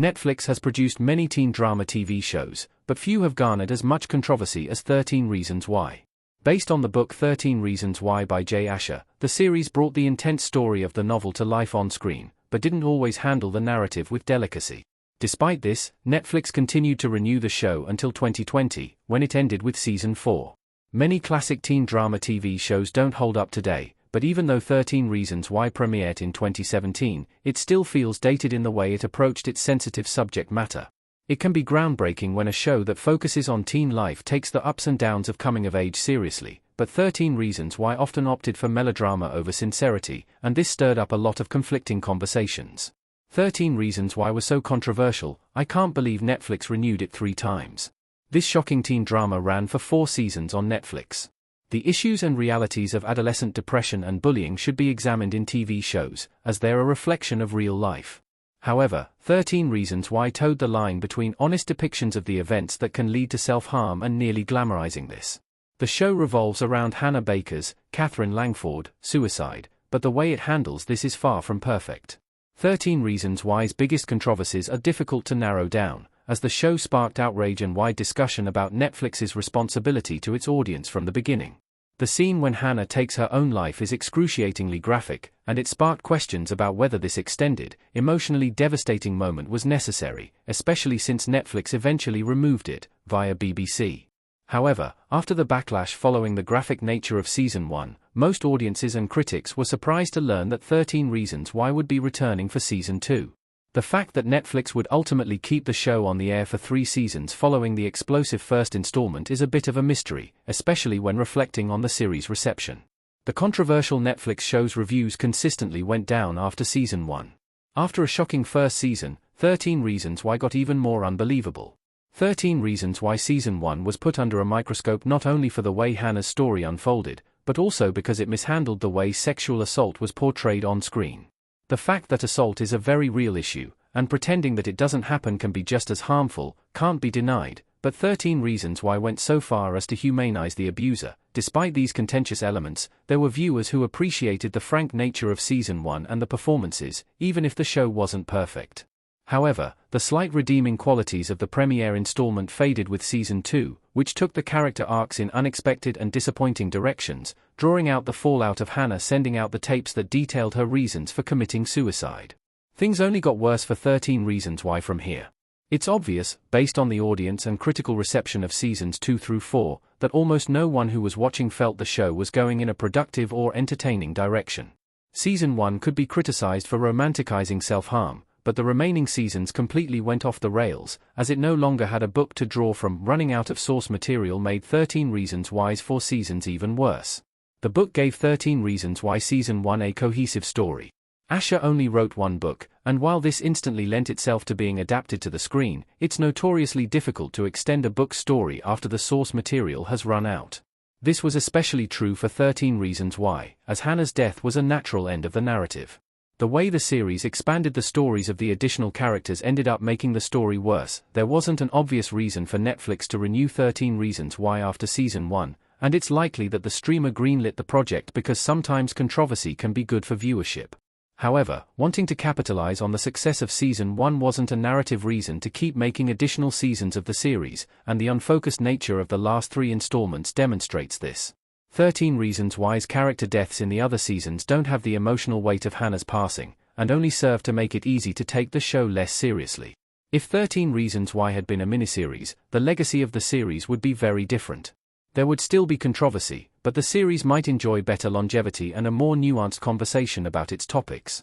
Netflix has produced many teen drama TV shows, but few have garnered as much controversy as 13 Reasons Why. Based on the book 13 Reasons Why by Jay Asher, the series brought the intense story of the novel to life on screen, but didn't always handle the narrative with delicacy. Despite this, Netflix continued to renew the show until 2020, when it ended with Season 4. Many classic teen drama TV shows don't hold up today, but even though 13 Reasons Why premiered in 2017, it still feels dated in the way it approached its sensitive subject matter. It can be groundbreaking when a show that focuses on teen life takes the ups and downs of coming of age seriously, but 13 Reasons Why often opted for melodrama over sincerity, and this stirred up a lot of conflicting conversations. 13 Reasons Why was so controversial, I can't believe Netflix renewed it 3 times. This shocking teen drama ran for 4 seasons on Netflix. The issues and realities of adolescent depression and bullying should be examined in TV shows, as they're a reflection of real life. However, 13 Reasons Why towed the line between honest depictions of the events that can lead to self-harm and nearly glamorizing this. The show revolves around Hannah Baker's, Catherine Langford, suicide, but the way it handles this is far from perfect. 13 Reasons Why's biggest controversies are difficult to narrow down, as the show sparked outrage and wide discussion about Netflix's responsibility to its audience from the beginning. The scene when Hannah takes her own life is excruciatingly graphic, and it sparked questions about whether this extended, emotionally devastating moment was necessary, especially since Netflix eventually removed it, via BBC. However, after the backlash following the graphic nature of Season 1, most audiences and critics were surprised to learn that 13 Reasons Why would be returning for Season 2. The fact that Netflix would ultimately keep the show on the air for 3 seasons following the explosive first installment is a bit of a mystery, especially when reflecting on the series' reception. The controversial Netflix show's reviews consistently went down after Season 1. After a shocking first season, 13 Reasons Why got even more unbelievable. 13 Reasons Why Season 1 was put under a microscope not only for the way Hannah's story unfolded, but also because it mishandled the way sexual assault was portrayed on screen. The fact that assault is a very real issue, and pretending that it doesn't happen can be just as harmful, can't be denied, but 13 Reasons Why went so far as to humanize the abuser. Despite these contentious elements, there were viewers who appreciated the frank nature of Season 1 and the performances, even if the show wasn't perfect. However, the slight redeeming qualities of the premiere installment faded with Season 2, which took the character arcs in unexpected and disappointing directions, drawing out the fallout of Hannah sending out the tapes that detailed her reasons for committing suicide. Things only got worse for 13 Reasons Why from here. It's obvious, based on the audience and critical reception of Seasons 2 through 4, that almost no one who was watching felt the show was going in a productive or entertaining direction. Season 1 could be criticized for romanticizing self-harm, but the remaining seasons completely went off the rails, as it no longer had a book to draw from. Running out of source material made 13 Reasons Why's 4 seasons even worse. The book gave 13 Reasons Why Season 1 a cohesive story. Asher only wrote 1 book, and while this instantly lent itself to being adapted to the screen, it's notoriously difficult to extend a book's story after the source material has run out. This was especially true for 13 Reasons Why, as Hannah's death was a natural end of the narrative. The way the series expanded the stories of the additional characters ended up making the story worse. There wasn't an obvious reason for Netflix to renew 13 Reasons Why after Season 1, and it's likely that the streamer greenlit the project because sometimes controversy can be good for viewership. However, wanting to capitalize on the success of Season 1 wasn't a narrative reason to keep making additional seasons of the series, and the unfocused nature of the last 3 installments demonstrates this. 13 Reasons Why's character deaths in the other seasons don't have the emotional weight of Hannah's passing, and only serve to make it easy to take the show less seriously. If 13 Reasons Why had been a miniseries, the legacy of the series would be very different. There would still be controversy, but the series might enjoy better longevity and a more nuanced conversation about its topics.